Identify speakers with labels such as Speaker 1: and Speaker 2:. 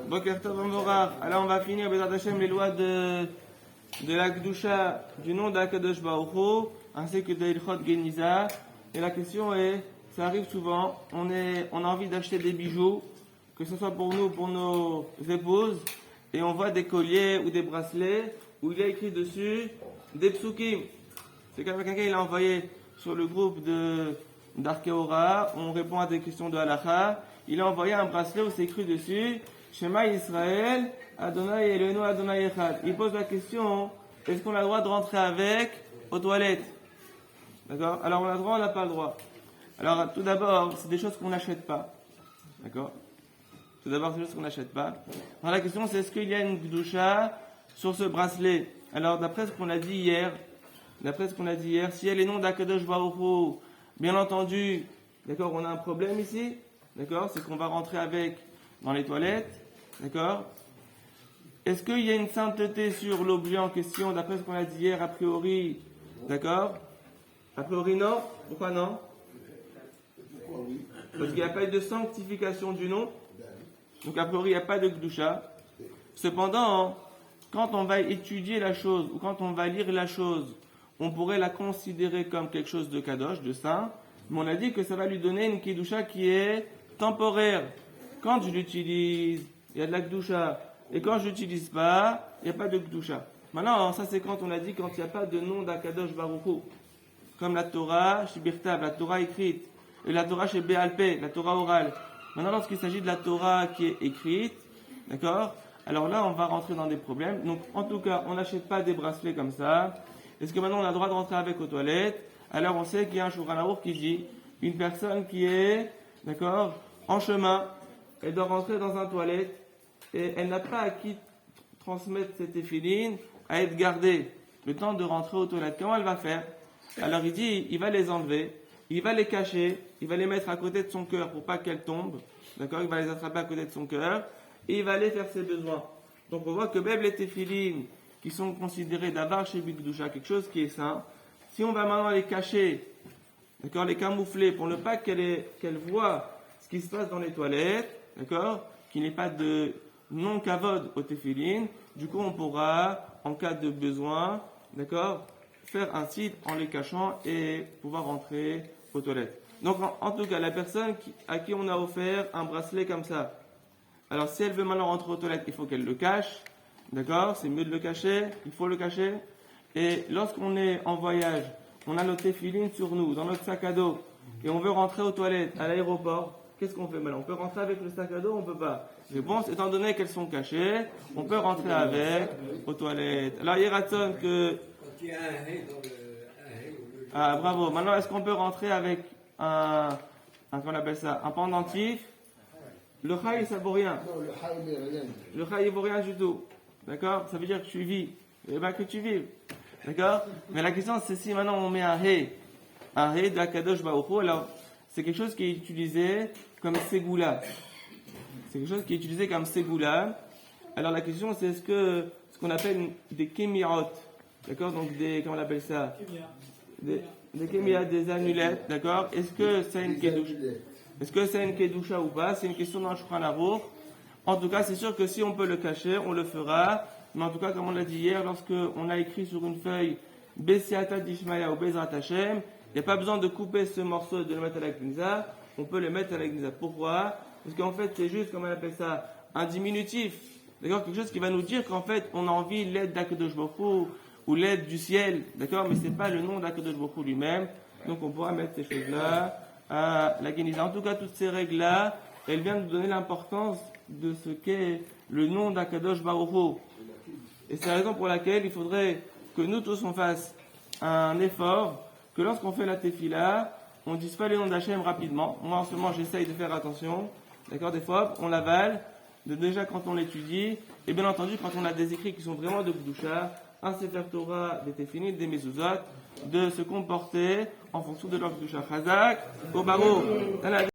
Speaker 1: Boker Tov Amvorach. Alors on va finir Bezrat Hashem les lois de la Kedusha du nom d'Akadosh Baruch Hu, ainsi que de Ilchot Geniza. Et la question est, ça arrive souvent, on a envie d'acheter des bijoux, que ce soit pour nous, pour nos épouses, et on voit des colliers ou des bracelets où il y a écrit dessus des psukim. C'est comme quelqu'un il a envoyé sur le groupe d'Arkeora, on répond à des questions de Halakha, il a envoyé un bracelet où c'est écrit dessus Shema Israël, Adonai Eloheinu Adonai Echad. Il pose la question, est-ce qu'on a le droit de rentrer avec aux toilettes? D'accord? Alors on a le droit, on n'a pas le droit. Alors tout d'abord, c'est des choses qu'on n'achète pas. D'accord? Tout d'abord, c'est des choses qu'on n'achète pas. Alors la question c'est, est-ce qu'il y a une Kedusha sur ce bracelet? Alors d'après ce qu'on a dit hier, si elle est non d'Akadosh Baruch Hu, bien entendu, d'accord, on a un problème ici, d'accord, c'est qu'on va rentrer avec dans les toilettes, d'accord. Est-ce qu'il y a une sainteté sur l'objet en question, d'après ce qu'on a dit hier, a priori, d'accord? A priori non. Pourquoi non? Parce qu'il n'y a pas de sanctification du nom, donc a priori il n'y a pas de Kedusha. Cependant, quand on va étudier la chose, ou quand on va lire la chose, on pourrait la considérer comme quelque chose de kadosh, de saint, mais on a dit que ça va lui donner une kedusha qui est temporaire. Quand je l'utilise, il y a de la kedusha, et quand je l'utilise pas, il n'y a pas de kedusha. Maintenant, ça c'est quand on a dit quand il n'y a pas de nom d'Akadosh Baruch Hu, comme la Torah chez Birtav, la Torah écrite, et la Torah chez Béalpé, la Torah orale. Maintenant, lorsqu'il s'agit de la Torah qui est écrite, d'accord, alors là on va rentrer dans des problèmes. Donc en tout cas, on n'achète pas des bracelets comme ça. Est-ce que maintenant on a le droit de rentrer avec aux toilettes? Alors on sait qu'il y a un Shulchan Aruch qui dit une personne qui est, d'accord, en chemin, elle doit rentrer dans un toilette et elle n'a pas à qui transmettre cette téphiline à être gardée le temps de rentrer aux toilettes. Comment elle va faire? Alors il dit, il va les enlever, il va les cacher, il va les mettre à côté de son cœur pour pas qu'elles tombent, d'accord, il va les attraper à côté de son cœur et il va aller faire ses besoins. Donc on voit que même les téphilines qui sont considérés d'abord chez Bigdusha, quelque chose qui est sain, si on va maintenant les cacher, d'accord, les camoufler pour ne pas qu'elle voit ce qui se passe dans les toilettes, d'accord, qu'il n'y ait pas de non-kavod au téphilines, du coup on pourra, en cas de besoin, d'accord, faire un site en les cachant et pouvoir rentrer aux toilettes. Donc en tout cas, la personne à qui on a offert un bracelet comme ça, alors si elle veut maintenant rentrer aux toilettes, il faut qu'elle le cache. D'accord, c'est mieux de le cacher, il faut le cacher. Et lorsqu'on est en voyage, on a notre téphilines sur nous, dans notre sac à dos, et on veut rentrer aux toilettes, à l'aéroport, qu'est-ce qu'on fait maintenant? On peut rentrer avec le sac à dos, on ne peut pas. Réponse, étant donné qu'elles sont cachées, on peut rentrer avec aux toilettes. Alors, Yeratson que... Ah, bravo. Maintenant, est-ce qu'on peut rentrer avec qu'on appelle ça, un pendentif? Le chai, ça vaut rien.
Speaker 2: Non, le chai, rien.
Speaker 1: Le chai, il vaut rien du tout. D'accord? Ça veut dire que tu vis. Eh bien, que tu vives. D'accord? Mais la question, c'est si maintenant on met un hé de Akadosh Baruch Hu, alors, c'est quelque chose qui est utilisé comme ségoula. C'est quelque chose qui est utilisé comme ségoula. Alors, la question, c'est ce qu'on appelle des kémirot. D'accord? Donc, comment on appelle ça? Des kémirat, des amulettes. D'accord? Est-ce que c'est une kedusha? Est-ce que c'est une kedusha ou pas? C'est une question dans le Shulchan Aruch. En tout cas, c'est sûr que si on peut le cacher, on le fera. Mais en tout cas, comme on l'a dit hier, lorsque on a écrit sur une feuille Bessiata d'Ishmaïa ou Bezrat Hashem, il n'y a pas besoin de couper ce morceau et de le mettre à la Gniza. On peut le mettre à la Gniza. Pourquoi? Parce qu'en fait, c'est juste, comment on appelle ça, un diminutif. D'accord? Quelque chose qui va nous dire qu'en fait, on a envie l'aide d'Akadosh Baruch Hu ou l'aide du ciel. D'accord? Mais ce n'est pas le nom d'Akadosh Baruch Hu lui-même. Donc, on pourra mettre ces choses-là à la Gniza. En tout cas, toutes ces règles-là, elles viennent nous donner l'importance de ce qu'est le nom d'Akadosh Baruch Hu. Et c'est la raison pour laquelle il faudrait que nous tous on fasse un effort, que lorsqu'on fait la tefila, on ne dise pas le nom d'Hachem rapidement. Moi en ce moment j'essaye de faire attention, d'accord, des fois on l'avale, déjà quand on l'étudie, et bien entendu quand on a des écrits qui sont vraiment de Kedusha, un Sefer Torah, des Tefilin, des Mezuzot, de se comporter en fonction de leur Kedusha. Chazak, Obaro.